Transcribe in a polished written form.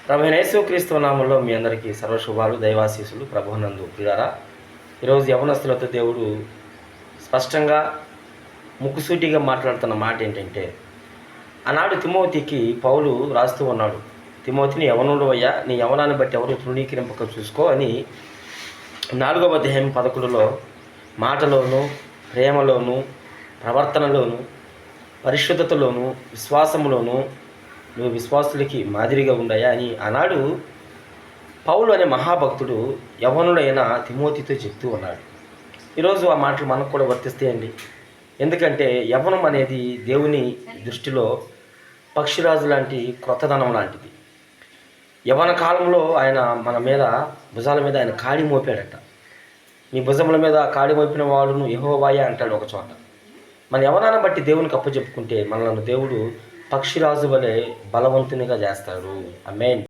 ప్రభువైన యేసుక్రీస్తు నామములో మీ అందరికీ సర్వశుభాలు దైవాశీస్సులు ప్రభువునందు ప్రియులారా. ఈరోజు యవనస్తులతో దేవుడు స్పష్టంగా ముక్కుసూటిగా మాట్లాడుతున్న మాట ఏంటంటే, ఆనాడు తిమోతికి పౌలు రాస్తూ ఉన్నాడు, తిమోతిని యవనుడు అయ్యా, నీ యవనాన్ని బట్టి ఎవరు తృణీకరింపక చూసుకో అని 4వ అధ్యాయం 11లో మాటలోను, ప్రేమలోను, ప్రవర్తనలోను, పరిశుద్ధతలోను, విశ్వాసములోను నువ్వు విశ్వాసులకి మాదిరిగా ఉండయా అని ఆనాడు పౌలు అనే మహాభక్తుడు యవ్వనుడైన తిమోతితో చెప్తూ ఉన్నాడు. ఈరోజు ఆ మాటలు మనకు కూడా వర్తిస్తాయండి. ఎందుకంటే యవ్వనం అనేది దేవుని దృష్టిలో పక్షిరాజు లాంటి క్రొత్తదనం లాంటిది. యవ్వన కాలంలో ఆయన మన మీద భుజాల మీద ఆయన కాడి మోపాడట. నీ భుజముల మీద కాడి మోపిన వాడును యెహోవాయే అంటాడు ఒక చోట. మన యవ్వనాన్ని బట్టి దేవునికి అప్పచెప్పుకుంటే మనల్ని దేవుడు పక్షిరాజు వలె బలవంతునిగా చేస్తాడు. ఆమేన్.